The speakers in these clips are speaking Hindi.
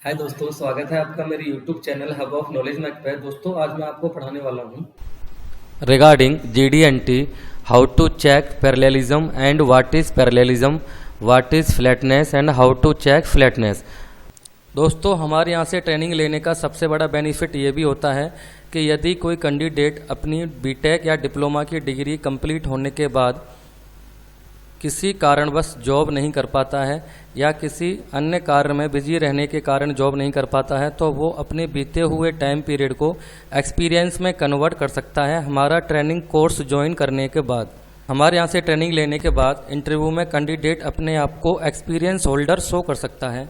हाय दोस्तों, स्वागत है आपका मेरे YouTube channel hub of knowledge Mac पे। दोस्तों आज मैं आपको पढ़ाने वाला हूँ regarding GD&T, how to check parallelism and what is parallelism, what is flatness and how to check flatness। दोस्तों हमारे यहाँ से ट्रेनिंग लेने का सबसे बड़ा बेनिफिट ये भी होता है कि यदि कोई कैंडिडेट अपनी बीटेक या डिप्लोमा की डिग्री कंप्लीट होने के बाद किसी कारणवश जॉब नहीं कर पाता है या किसी अन्य कार्य में बिजी रहने के कारण जॉब नहीं कर पाता है, तो वो अपने बीते हुए टाइम पीरियड को एक्सपीरियंस में कन्वर्ट कर सकता है हमारा ट्रेनिंग कोर्स ज्वाइन करने के बाद। हमारे यहाँ से ट्रेनिंग लेने के बाद इंटरव्यू में कैंडिडेट अपने आप को एक्सपीरियंस होल्डर शो कर सकता है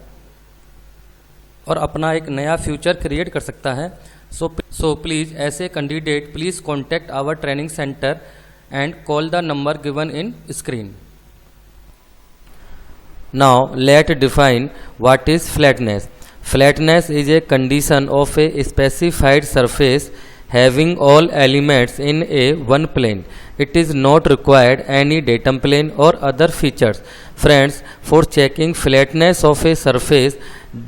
और अपना एक नया फ्यूचर क्रिएट कर सकता है। सो प्लीज़ ऐसे candidate please contact our training centre and call the number given in screen. Now let's define what is flatness. Flatness is a condition of a specified surface having all elements in a one plane. It is not required any datum plane or other features. Friends, for checking flatness of a surface,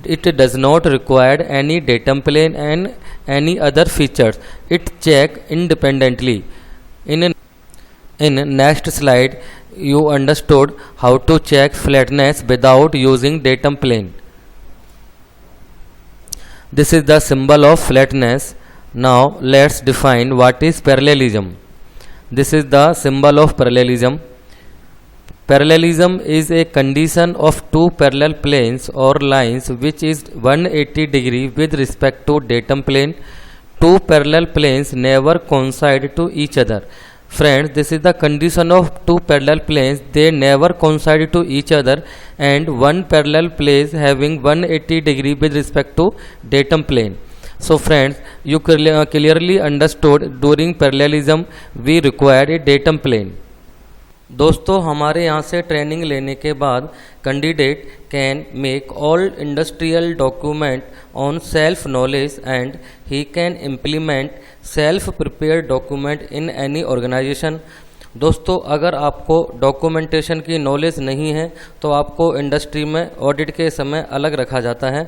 it does not require any datum plane and any other features. It check independently. In next slide, you understood how to check flatness without using datum plane. This is the symbol of flatness. Now let's define what is parallelism. This is the symbol of parallelism. Parallelism is a condition of two parallel planes or lines which is 180 degree with respect to datum plane. Two parallel planes never coincide to each other. Friends, this is the condition of two parallel planes. They never coincide to each other and one parallel plane having 180 degree with respect to datum plane. So friends, you clearly understood during parallelism we require a datum plane. दोस्तों हमारे यहाँ से ट्रेनिंग लेने के बाद candidate can make all industrial document on self knowledge and he can implement self prepare document in any organisation. दोस्तों अगर आपको डॉक्यूमेंटेशन की नॉलेज नहीं है तो आपको इंडस्ट्री में ऑडिट के समय अलग रखा जाता है,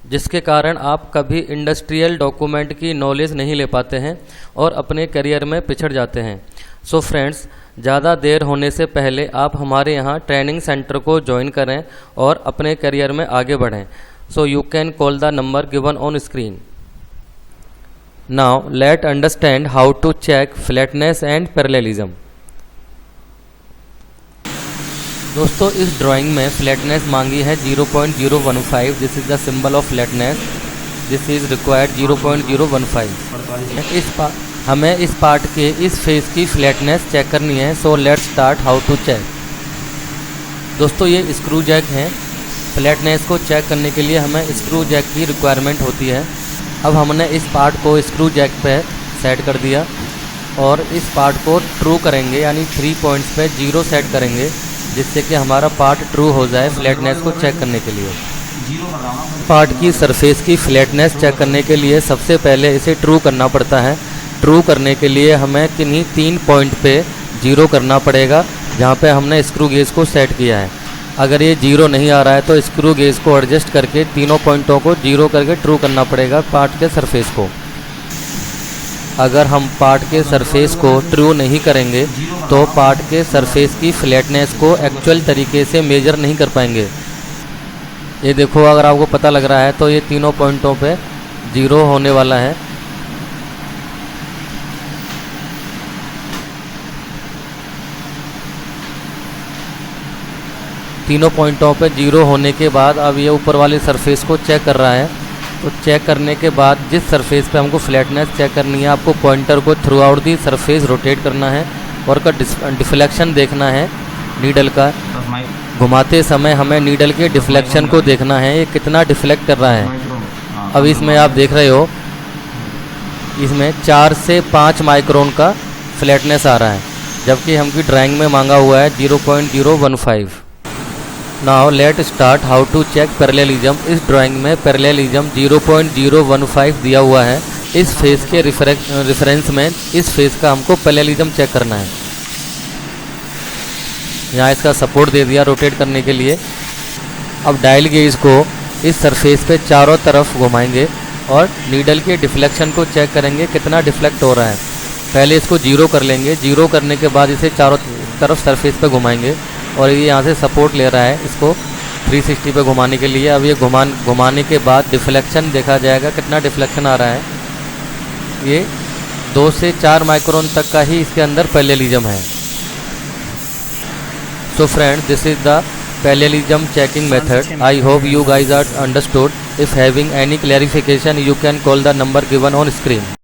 जिसके कारण आप कभी इंडस्ट्रियल डॉक्यूमेंट की नॉलेज नहीं ले पाते हैं और अपने करियर में पिछड़ जाते हैं। सो फ्रेंड्स, ज़्यादा देर होने से पहले आप हमारे यहाँ ट्रेनिंग सेंटर को ज्वाइन करें और अपने करियर में आगे बढ़ें। So you can call the number given on screen. Now let understand how to check flatness and parallelism. दोस्तों इस ड्राइंग में फ्लैटनेस मांगी है 0.015। This is the symbol of flatness. This is required 0.015। हमें इस पार्ट के इस फेस की फ्लैटनेस चेक करनी है। So let's start how to check. दोस्तों ये स्क्रू जैक हैं। फ्लैटनेस को चेक करने के लिए हमें स्क्रू जैक की रिक्वायरमेंट होती है। अब हमने इस पार्ट को स्क्रू जैक पे सेट कर दिया और इस पार्ट को ट्रू करेंगे, यानी 3 पॉइंट्स पे 0 सेट करेंगे, जिससे कि हमारा पार्ट ट्रू हो जाए फ्लैटनेस को चेक करने के लिए। पार्ट की सरफेस की फ्लैटनेस चेक करने के लिए सबसे पहले इसे ट्रू करना पड़ता है। ट्रू करने के लिए हमें किन्हीं 3 पॉइंट पे 0 करना पड़ेगा जहाँ पे हमने स्क्रू गेज को सेट किया है। अगर ये 0 नहीं आ रहा है तो स्क्रू गेज को एडजस्ट करके तीनों पॉइंटों को 0 करके ट्रू करना पड़ेगा पार्ट के सरफेस को। अगर हम पार्ट के सरफेस को ट्रू नहीं करेंगे तो पार्ट के सरफेस की फ्लैटनेस को एक्चुअल तरीके से मेजर नहीं कर पाएंगे। ये देखो, अगर आपको पता लग रहा है तो ये तीनों पॉइंटों पे 0 होने वाला है। तीनों पॉइंटों पे 0 होने के बाद अब ये ऊपर वाले सरफेस को चेक कर रहा है। तो चेक करने के बाद जिस सरफेस पे हमको फ्लैटनेस चेक करनी है, आपको पॉइंटर को through out the surface rotate करना है और का डिफ्लेक्शन देखना है नीडल का। घुमाते समय हमें नीडल के डिफ्लेक्शन को देखना है, ये कितना डिफ्लेक्ट कर रहा है। अब इसमें आप देख रहे हो, इसमें 4 से 5 माइक्रोन का फ्लैटनेस आ रहा है, जबकि हमकी ड्राइंग में मांगा हुआ है 0.015। Now let start how to check parallelism. इस ड्राइंग में पैरेललिज्म 0.015 दिया हुआ है। इस फेस के रेफरेंस में इस फेस का हमको पैरेललिज्म चेक करना है। यहाँ इसका सपोर्ट दे दिया रोटेट करने के लिए। अब डायल गेज को इस सरफेस पे चारों तरफ घुमाएंगे और नीडल के डिफ्लेक्शन को चेक करेंगे कितना डिफ्लेक्ट हो रहा है। पहले इसको जीरो कर लेंगे, जीरो करने के बाद इसे चारों तरफ सरफेस पे घुमाएंगे और ये यहाँ से सपोर्ट ले रहा है इसको 360 पे घुमाने के लिए। अब ये घुमाने के बाद डिफ्लेक्शन देखा जाएगा कितना डिफ्लेक्शन आ रहा है। ये 2 से 4 माइक्रोन तक का ही इसके अंदर पैरेललिज्म है। So friends, this is the parallelism checking method. I hope you guys are understood. If having any clarification, you can call the number given on screen.